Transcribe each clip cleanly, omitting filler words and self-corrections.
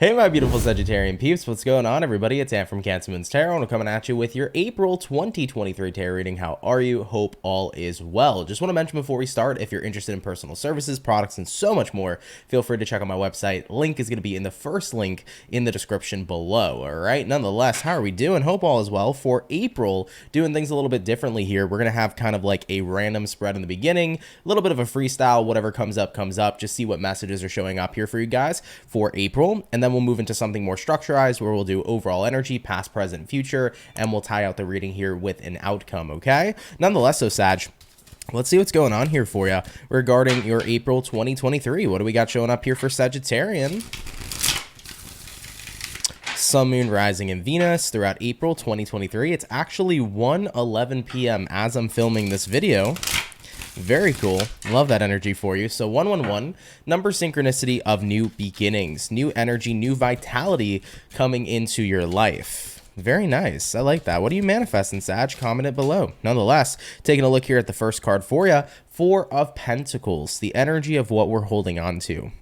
Hey my beautiful Sagittarian peeps, what's going on everybody? It's Ant from CancerMoonsTarot and I'm coming at you with your April 2023 tarot reading. How are you? Hope all is well. Just want to mention before we start, if you're interested in personal services, products, and so much more, feel free to check out my website. Link is going to be in the first link in the description below, alright? Nonetheless, how are we doing? Hope all is well. For April, doing things a little bit differently here. We're going to have kind of like a random spread in the beginning, a little bit of a freestyle, whatever comes up, just see what messages are showing up here for you guys for April, and then we'll move into something more structurized where we'll do overall energy, past, present, future, and we'll tie out the reading here with an outcome, okay? Nonetheless, so Sag, let's see what's going on here for you regarding your April 2023. What do we got showing up here for Sagittarian? Sun, Moon, Rising, and Venus throughout April 2023. It's actually 1:11 p.m. as I'm filming this video. Very cool. Love that energy for you. So 111, number synchronicity of new beginnings, new energy, new vitality coming into your life. Very nice. I like that. What do you manifest in Sag? Comment it below. Nonetheless, taking a look here at the first card for you, Four of Pentacles, the energy of what we're holding on to.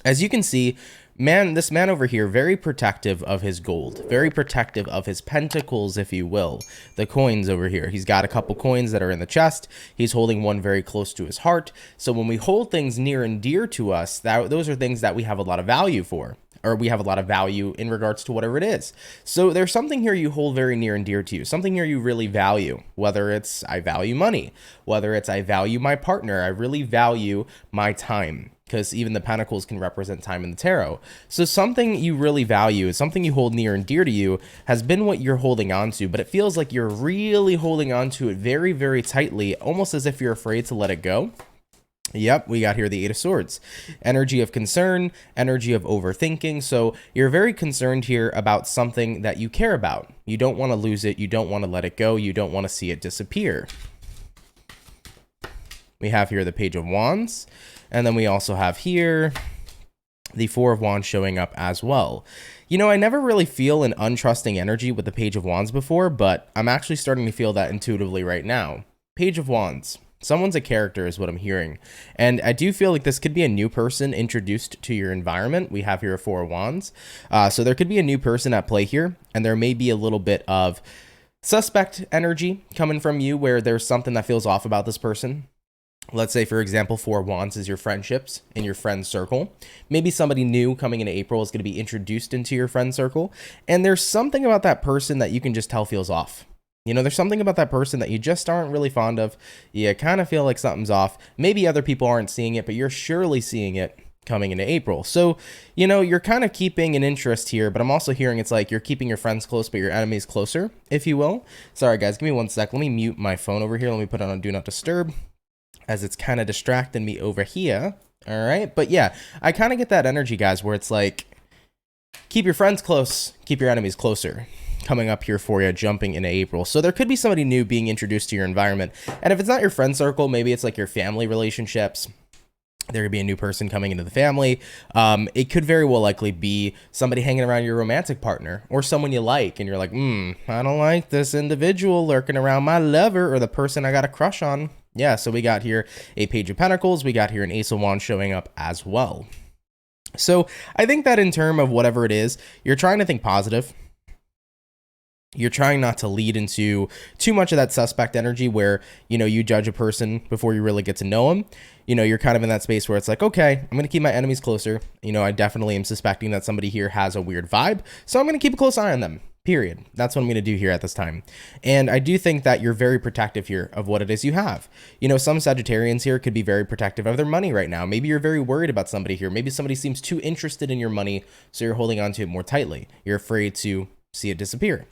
As you can see, this man over here, very protective of his gold, very protective of his pentacles, if you will. The coins over here. He's got a couple coins that are in the chest. He's holding one very close to his heart. So when we hold things near and dear to us, those are things that we have a lot of value for, or we have a lot of value in regards to whatever it is. So there's something here you hold very near and dear to you, something here you really value, whether it's I value money, whether it's I value my partner, I really value my time, because even the pentacles can represent time in the tarot. So something you really value, something you hold near and dear to you, has been what you're holding on to, but it feels like you're really holding on to it very, very tightly, almost as if you're afraid to let it go. Yep, we got here the Eight of Swords. Energy of concern, energy of overthinking. So you're very concerned here about something that you care about. You don't want to lose it. You don't want to let it go. You don't want to see it disappear. We have here the Page of Wands. And then we also have here the Four of Wands showing up as well. You know, I never really feel an untrusting energy with the Page of Wands before, but I'm actually starting to feel that intuitively right now. Page of Wands. Someone's a character is what I'm hearing. And I do feel like this could be a new person introduced to your environment. We have here a Four of Wands. So there could be a new person at play here, and there may be a little bit of suspect energy coming from you where there's something that feels off about this person. Let's say, for example, Four of Wands is your friendships in your friend circle. Maybe somebody new coming into April is going to be introduced into your friend circle. And there's something about that person that you can just tell feels off. You know, there's something about that person that you just aren't really fond of. You kind of feel like something's off. Maybe other people aren't seeing it, but you're surely seeing it coming into April. So, you know, you're kind of keeping an interest here, but I'm also hearing it's like you're keeping your friends close, but your enemies closer, if you will. Sorry, guys, give me one sec. Let me mute my phone over here. Let me put it on Do Not Disturb, as it's kind of distracting me over here. All right. But yeah, I kind of get that energy, guys, where it's like, keep your friends close, keep your enemies closer, coming up here for you, jumping into April. So there could be somebody new being introduced to your environment. And if it's not your friend circle, maybe it's like your family relationships. There could be a new person coming into the family. It could very well likely be somebody hanging around your romantic partner or someone you like. And you're like, I don't like this individual lurking around my lover or the person I got a crush on. Yeah, so we got here a Page of Pentacles. We got here an Ace of Wands showing up as well. So I think that in terms of whatever it is, you're trying to think positive. You're trying not to lead into too much of that suspect energy where, you know, you judge a person before you really get to know them. You know, you're kind of in that space where it's like, okay, I'm going to keep my enemies closer. You know, I definitely am suspecting that somebody here has a weird vibe. So I'm going to keep a close eye on them. Period. That's what I'm going to do here at this time. And I do think that you're very protective here of what it is you have. You know, some Sagittarians here could be very protective of their money right now. Maybe you're very worried about somebody here. Maybe somebody seems too interested in your money, so you're holding on to it more tightly. You're afraid to see it disappear.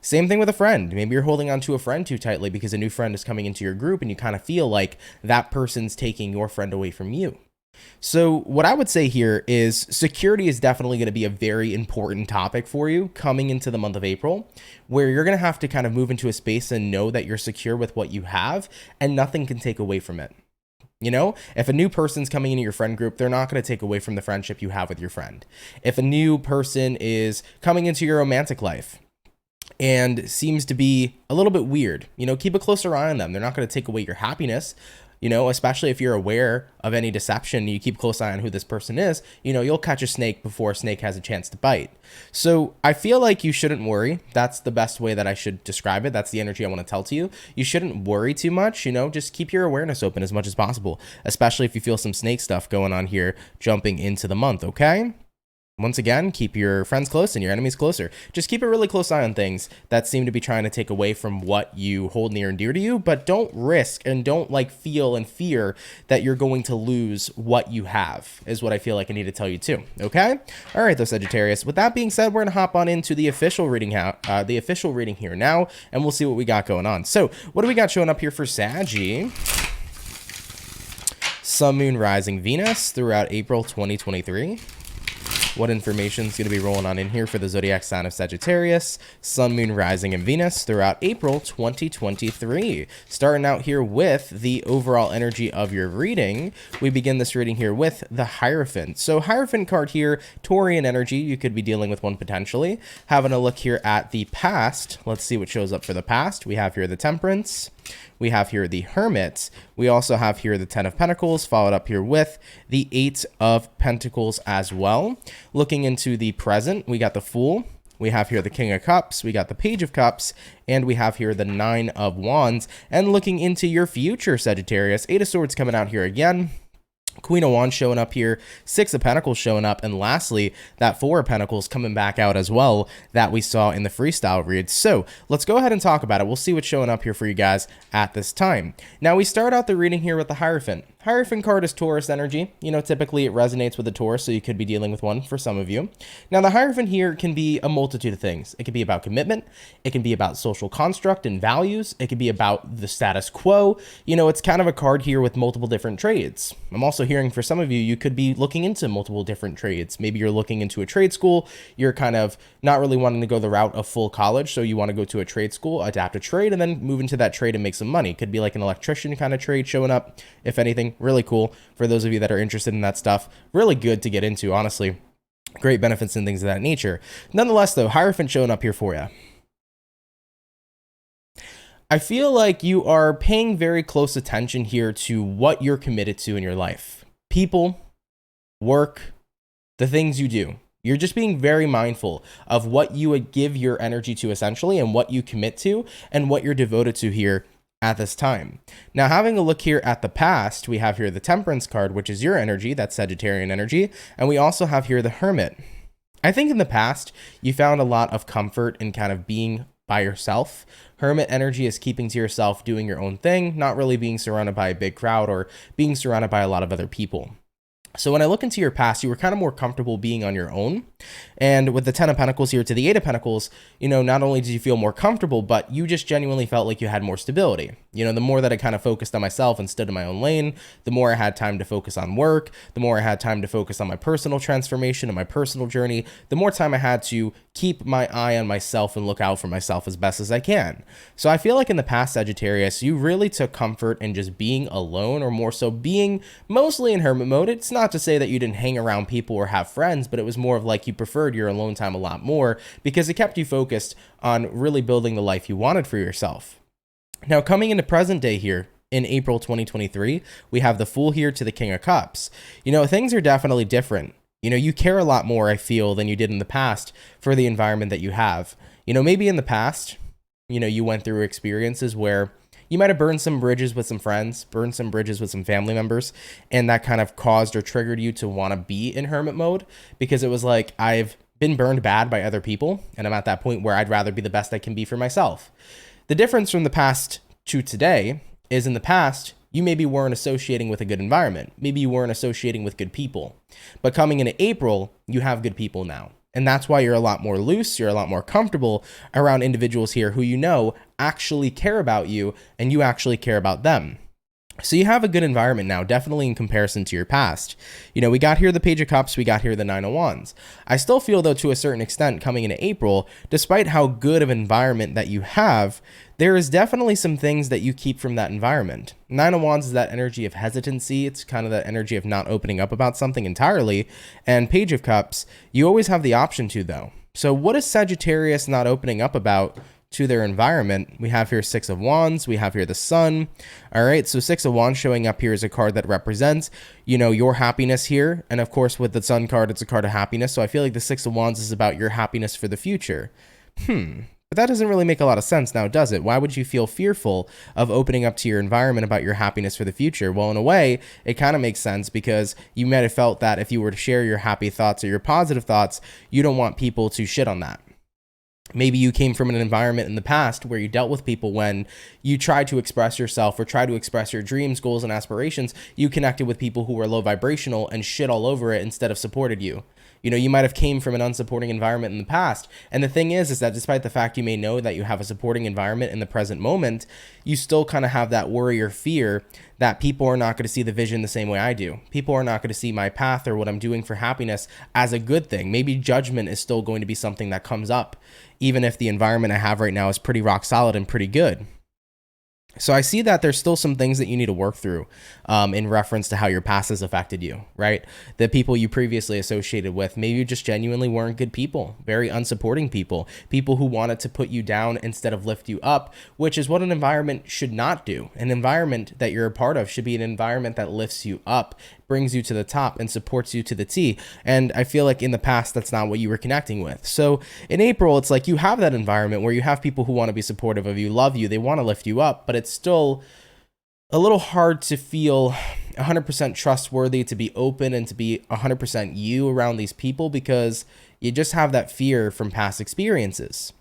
Same thing with a friend. Maybe you're holding on to a friend too tightly because a new friend is coming into your group and you kind of feel like that person's taking your friend away from you. So what I would say here is security is definitely going to be a very important topic for you coming into the month of April, where you're going to have to kind of move into a space and know that you're secure with what you have and nothing can take away from it. You know, if a new person's coming into your friend group, they're not going to take away from the friendship you have with your friend. If a new person is coming into your romantic life and seems to be a little bit weird, you know, keep a closer eye on them. They're not going to take away your happiness. especially if you're aware of any deception, you keep close eye on who this person is, you'll catch a snake before a snake has a chance to bite. So I feel like you shouldn't worry. That's the best way that I should describe it. That's the energy I want to tell to you. You shouldn't worry too much, just keep your awareness open as much as possible, especially if you feel some snake stuff going on here jumping into the month, okay? Once again, keep your friends close and your enemies closer. Just keep a really close eye on things that seem to be trying to take away from what you hold near and dear to you, but don't risk and don't feel and fear that you're going to lose what you have, is what I feel like I need to tell you too, okay? All right, though, Sagittarius. With that being said, we're going to hop on into the official reading here now, and we'll see what we got going on. So what do we got showing up here for Saggy? Sun, Moon, Rising, Venus throughout April 2023. What information is going to be rolling on in here for the zodiac sign of Sagittarius, Sun, Moon, Rising, and Venus throughout April 2023. Starting out here with the overall energy of your reading, we begin this reading here with the Hierophant. So Hierophant card here, Taurian energy, you could be dealing with one potentially. Having a look here at the past, let's see what shows up for the past. We have here the Temperance. We have here the Hermit. We also have here the 10 of Pentacles, followed up here with the 8 of Pentacles as well. Looking into the present, we got the Fool. We have here the King of Cups. We got the Page of Cups. And we have here the 9 of Wands. And looking into your future, Sagittarius, 8 of Swords coming out here again. Queen of Wands showing up here, 6 of Pentacles showing up, and lastly, that 4 of Pentacles coming back out as well that we saw in the freestyle read. So let's go ahead and talk about it. We'll see what's showing up here for you guys at this time. Now, we start out the reading here with the Hierophant. Hierophant card is Taurus energy. Typically it resonates with the Taurus, so you could be dealing with one for some of you. Now, the Hierophant here can be a multitude of things. It can be about commitment. It can be about social construct and values. It can be about the status quo. It's kind of a card here with multiple different trades. I'm also hearing for some of you, you could be looking into multiple different trades. Maybe you're looking into a trade school. You're kind of not really wanting to go the route of full college, so you want to go to a trade school, adapt a trade, and then move into that trade and make some money. Could be like an electrician kind of trade showing up, if anything. Really cool for those of you that are interested in that stuff. Really good to get into, honestly. Great benefits and things of that nature. Nonetheless, though, Hierophant showing up here for you. I feel like you are paying very close attention here to what you're committed to in your life. People, work, the things you do. You're just being very mindful of what you would give your energy to essentially and what you commit to and what you're devoted to here at this time. Now, having a look here at the past, we have here the Temperance card, which is your energy, that's Sagittarian energy, and we also have here the Hermit. I think in the past, you found a lot of comfort in kind of being by yourself. Hermit energy is keeping to yourself, doing your own thing, not really being surrounded by a big crowd or being surrounded by a lot of other people. So when I look into your past, you were kind of more comfortable being on your own. And with the 10 of Pentacles here to the 8 of Pentacles, not only did you feel more comfortable, but you just genuinely felt like you had more stability. The more that I kind of focused on myself and stood in my own lane, the more I had time to focus on work, the more I had time to focus on my personal transformation and my personal journey, the more time I had to keep my eye on myself and look out for myself as best as I can. So I feel like in the past, Sagittarius, you really took comfort in just being alone, or more so being mostly in hermit mode. It's not to say that you didn't hang around people or have friends, but it was more of like you preferred your alone time a lot more because it kept you focused on really building the life you wanted for yourself. Now, coming into present day here, in April 2023, we have the Fool here to the King of Cups. Things are definitely different. You care a lot more, I feel, than you did in the past for the environment that you have. Maybe in the past, you went through experiences where you might have burned some bridges with some friends, burned some bridges with some family members, and that kind of caused or triggered you to want to be in hermit mode because it was like, I've been burned bad by other people, and I'm at that point where I'd rather be the best I can be for myself. The difference from the past to today is in the past, you maybe weren't associating with a good environment. Maybe you weren't associating with good people. But coming into April, you have good people now. And that's why you're a lot more loose, you're a lot more comfortable around individuals here who actually care about you and you actually care about them. So you have a good environment now, definitely in comparison to your past. We got here the Page of Cups, we got here the 9 of Wands. I still feel, though, to a certain extent, coming into April, despite how good of an environment that you have, there is definitely some things that you keep from that environment. 9 of Wands is that energy of hesitancy. It's kind of that energy of not opening up about something entirely. And Page of Cups, you always have the option to, though. So what is Sagittarius not opening up about to their environment, we have here Six of Wands, we have here the Sun. All right, so Six of Wands showing up here is a card that represents, you know, your happiness here. And of course, with the Sun card, it's a card of happiness. So I feel like the Six of Wands is about your happiness for the future. But that doesn't really make a lot of sense now, does it? Why would you feel fearful of opening up to your environment about your happiness for the future? Well, in a way, it kind of makes sense because you might have felt that if you were to share your happy thoughts or your positive thoughts, you don't want people to shit on that. Maybe you came from an environment in the past where you dealt with people when you tried to express yourself or try to express your dreams, goals, and aspirations. You connected with people who were low vibrational and shit all over it instead of supported you. You know, you might have came from an unsupporting environment in the past. And the thing is that despite the fact you may know that you have a supporting environment in the present moment, you still kind of have that worry or fear that people are not going to see the vision the same way I do. People are not going to see my path or what I'm doing for happiness as a good thing. Maybe judgment is still going to be something that comes up, even if the environment I have right now is pretty rock solid and pretty good. So I see that there's still some things that you need to work through in reference to how your past has affected you, right? The people you previously associated with, maybe you just genuinely weren't good people, very unsupporting people, people who wanted to put you down instead of lift you up, which is what an environment should not do. An environment that you're a part of should be an environment that lifts you up, brings you to the top, and supports you to the T. And I feel like in the past, that's not what you were connecting with. So in April, it's like you have that environment where you have people who want to be supportive of you, love you, they want to lift you up, but it's still a little hard to feel 100% trustworthy, to be open and to be 100% you around these people because you just have that fear from past experiences.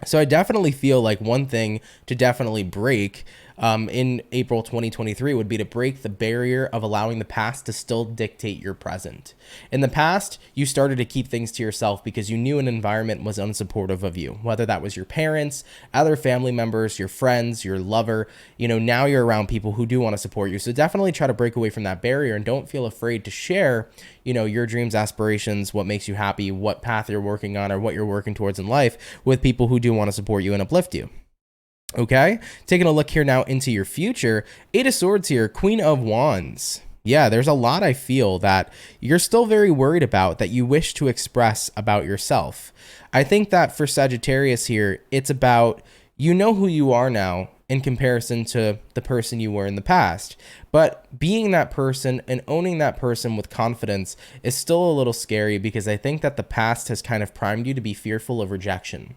So I definitely feel like one thing to definitely break in April 2023 would be to break the barrier of allowing the past to still dictate your present. In the past, you started to keep things to yourself because you knew an environment was unsupportive of you, whether that was your parents, other family members, your friends, your lover. You know, now you're around people who do want to support you. So definitely try to break away from that barrier and don't feel afraid to share, you know, your dreams, aspirations, what makes you happy, what path you're working on or what you're working towards in life with people who do want to support you and uplift you. Okay, taking a look here now into your future. Eight of Swords here, Queen of Wands. Yeah, there's a lot I feel that you're still very worried about that you wish to express about yourself. I think that for Sagittarius here, it's about you know who you are now in comparison to the person you were in the past. But being that person and owning that person with confidence is still a little scary because I think that the past has kind of primed you to be fearful of rejection.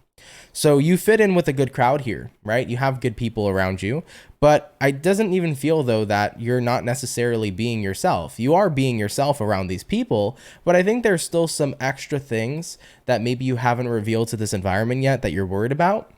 So you fit in with a good crowd here, right? You have good people around you, but it doesn't even feel though that you're not necessarily being yourself. You are being yourself around these people, but I think there's still some extra things that maybe you haven't revealed to this environment yet that you're worried about.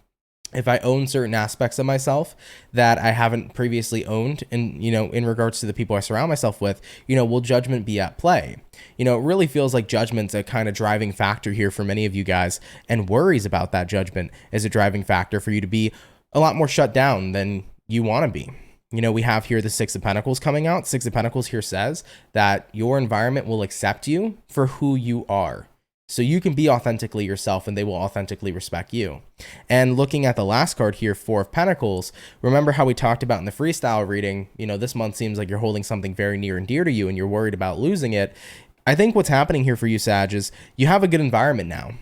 If I own certain aspects of myself that I haven't previously owned and, you know, in regards to the people I surround myself with, you know, will judgment be at play? You know, it really feels like judgment's a kind of driving factor here for many of you guys, and worries about that judgment is a driving factor for you to be a lot more shut down than you want to be. You know, we have here the Six of Pentacles coming out. Six of Pentacles here says that your environment will accept you for who you are. So you can be authentically yourself and they will authentically respect you. And looking at the last card here, Four of Pentacles, remember how we talked about in the freestyle reading, you know, this month seems like you're holding something very near and dear to you and you're worried about losing it. I think what's happening here for you, Sag, is you have a good environment now.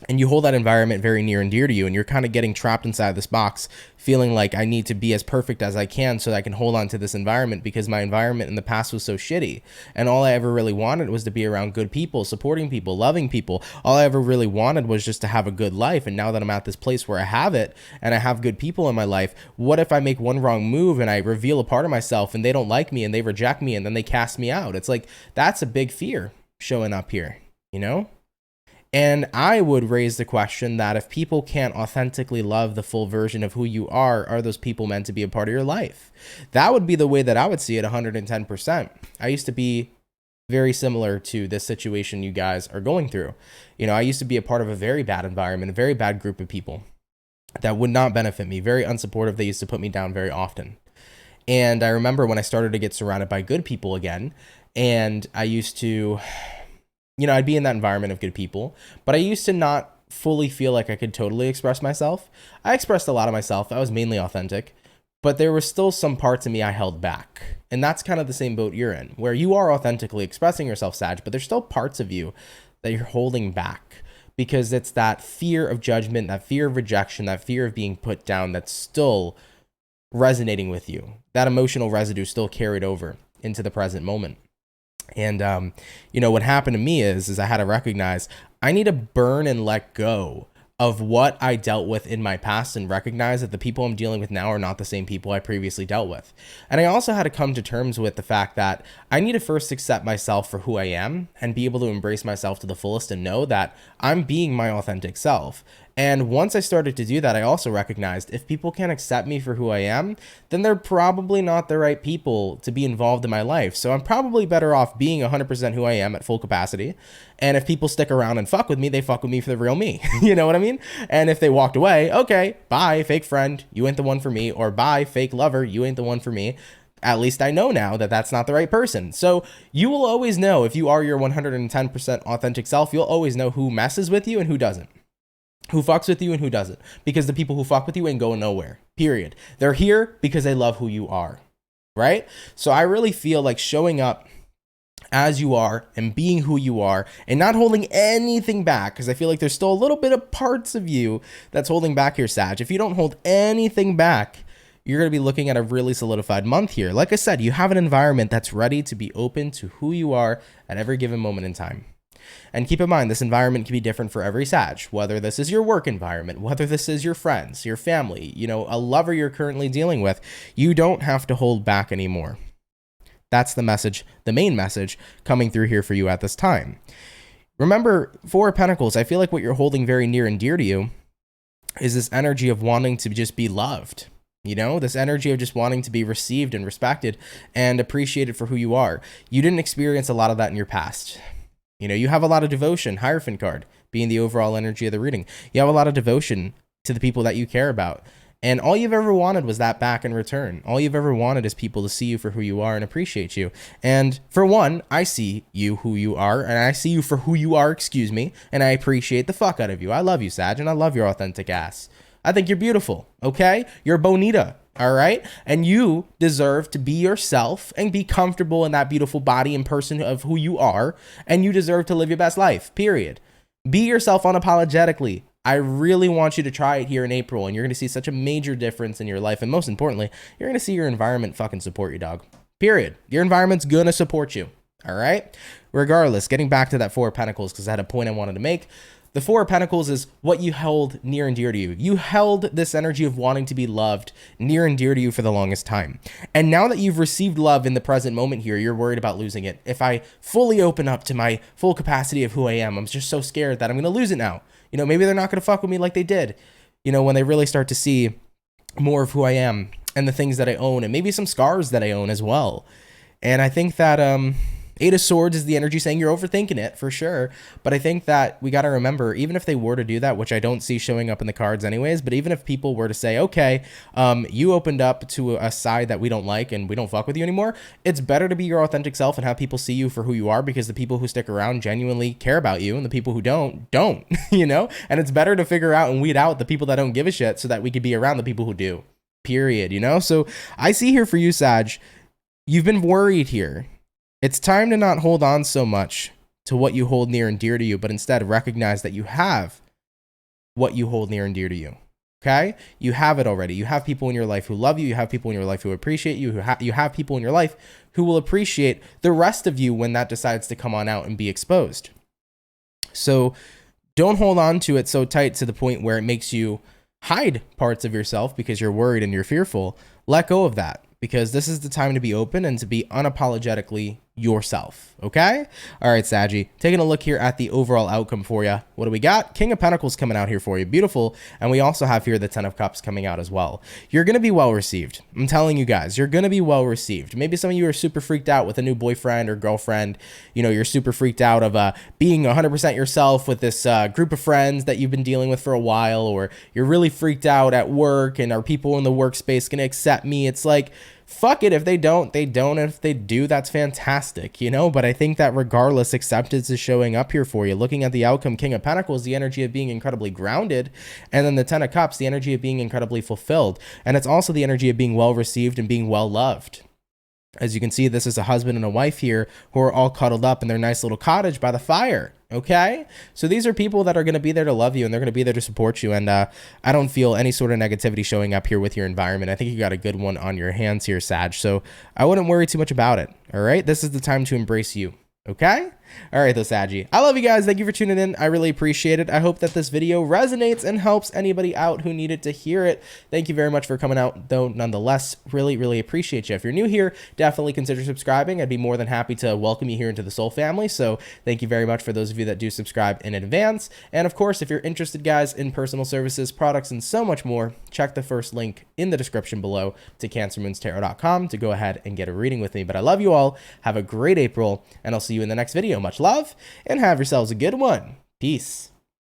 And you hold that environment very near and dear to you, and you're kind of getting trapped inside this box, feeling like I need to be as perfect as I can so that I can hold on to this environment because my environment in the past was so shitty. And all I ever really wanted was to be around good people, supporting people, loving people. All I ever really wanted was just to have a good life. And now that I'm at this place where I have it and I have good people in my life, what if I make one wrong move and I reveal a part of myself and they don't like me and they reject me and then they cast me out? It's like, that's a big fear showing up here, you know? And I would raise the question that if people can't authentically love the full version of who you are those people meant to be a part of your life? That would be the way that I would see it 110%. I used to be very similar to this situation you guys are going through. You know, I used to be a part of a very bad environment, a very bad group of people that would not benefit me, very unsupportive. They used to put me down very often. And I remember when I started to get surrounded by good people again, and I used to, you know, I'd be in that environment of good people, but I used to not fully feel like I could totally express myself. I expressed a lot of myself. I was mainly authentic, but there were still some parts of me I held back. And that's kind of the same boat you're in, where you are authentically expressing yourself, Sag, but there's still parts of you that you're holding back because it's that fear of judgment, that fear of rejection, that fear of being put down that's still resonating with you. That emotional residue still carried over into the present moment. And, what happened to me is I had to recognize I need to burn and let go of what I dealt with in my past and recognize that the people I'm dealing with now are not the same people I previously dealt with. And I also had to come to terms with the fact that I need to first accept myself for who I am and be able to embrace myself to the fullest and know that I'm being my authentic self. And once I started to do that, I also recognized if people can't accept me for who I am, then they're probably not the right people to be involved in my life. So I'm probably better off being 100% who I am at full capacity. And if people stick around and fuck with me, they fuck with me for the real me. You know what I mean? And if they walked away, okay, bye, fake friend, you ain't the one for me. Or bye, fake lover, you ain't the one for me. At least I know now that that's not the right person. So you will always know, if you are your 110% authentic self, you'll always know who messes with you and who doesn't. Who fucks with you and who doesn't. Because the people who fuck with you ain't going nowhere. Period. They're here because they love who you are. Right? So I really feel like showing up as you are and being who you are and not holding anything back, because I feel like there's still a little bit of parts of you that's holding back here, Sag. If you don't hold anything back, you're going to be looking at a really solidified month here. Like I said, you have an environment that's ready to be open to who you are at every given moment in time. And keep in mind, this environment can be different for every Sag, whether this is your work environment, whether this is your friends, your family, a lover you're currently dealing with. You don't have to hold back anymore. That's the message, the main message coming through here for you at this time. Remember, Four of Pentacles, I feel like what you're holding very near and dear to you is this energy of wanting to just be loved. This energy of just wanting to be received and respected and appreciated for who you are. You didn't experience a lot of that in your past. You have a lot of devotion, Hierophant card, being the overall energy of the reading. You have a lot of devotion to the people that you care about. And all you've ever wanted was that back in return. All you've ever wanted is people to see you for who you are and appreciate you. And for one, I see you who you are, and I see you for who you are, and I appreciate the fuck out of you. I love you, Sag, and I love your authentic ass. I think you're beautiful, okay? You're bonita, all right? And you deserve to be yourself and be comfortable in that beautiful body and person of who you are, and you deserve to live your best life, period. Be yourself unapologetically. I really want you to try it here in April, and you're going to see such a major difference in your life, and most importantly, you're going to see your environment fucking support you, dog, period. Your environment's going to support you, all right? Regardless, getting back to that Four of Pentacles, because I had a point I wanted to make. The Four of Pentacles is what you held near and dear to you. You held this energy of wanting to be loved near and dear to you for the longest time. And now that you've received love in the present moment here, you're worried about losing it. If I fully open up to my full capacity of who I am, I'm just so scared that I'm going to lose it now. Maybe they're not going to fuck with me like they did, when they really start to see more of who I am and the things that I own and maybe some scars that I own as well. And I think that, Eight of Swords is the energy saying you're overthinking it for sure. But I think that we got to remember, even if they were to do that, which I don't see showing up in the cards anyways, but even if people were to say, okay, you opened up to a side that we don't like and we don't fuck with you anymore, it's better to be your authentic self and have people see you for who you are, because the people who stick around genuinely care about you and the people who don't, and it's better to figure out and weed out the people that don't give a shit so that we could be around the people who do, period. So I see here for you, Sag, you've been worried here. It's time to not hold on so much to what you hold near and dear to you, but instead recognize that you have what you hold near and dear to you. Okay? You have it already. You have people in your life who love you. You have people in your life who appreciate you. You have people in your life who will appreciate the rest of you when that decides to come on out and be exposed. So don't hold on to it so tight to the point where it makes you hide parts of yourself because you're worried and you're fearful. Let go of that, because this is the time to be open and to be unapologetically yourself. Okay? All right, Saggy, taking a look here at the overall outcome for you. What do we got? King of Pentacles coming out here for you. Beautiful. And we also have here the Ten of Cups coming out as well. You're going to be well received. I'm telling you guys, you're going to be well received. Maybe some of you are super freaked out with a new boyfriend or girlfriend. You're super freaked out of being 100% yourself with this group of friends that you've been dealing with for a while, or you're really freaked out at work and are people in the workspace going to accept me? It's like, fuck it. If they don't, they don't. And if they do, that's fantastic, But I think that regardless, acceptance is showing up here for you. Looking at the outcome, King of Pentacles, the energy of being incredibly grounded. And then the Ten of Cups, the energy of being incredibly fulfilled. And it's also the energy of being well received and being well loved. As you can see, this is a husband and a wife here who are all cuddled up in their nice little cottage by the fire. Okay, so these are people that are going to be there to love you, and they're going to be there to support you. And I don't feel any sort of negativity showing up here with your environment. I think you got a good one on your hands here, Sag. So I wouldn't worry too much about it. All right, this is the time to embrace you. Okay. All right, though, Saggy. I love you guys. Thank you for tuning in. I really appreciate it. I hope that this video resonates and helps anybody out who needed to hear it. Thank you very much for coming out, though, nonetheless. Really, really appreciate you. If you're new here, definitely consider subscribing. I'd be more than happy to welcome you here into the Soul family. So thank you very much for those of you that do subscribe in advance. And of course, if you're interested, guys, in personal services, products, and so much more, check the first link in the description below to CancerMoonsTarot.com to go ahead and get a reading with me. But I love you all. Have a great April, and I'll see you in the next video. Much love, and have yourselves a good one. Peace.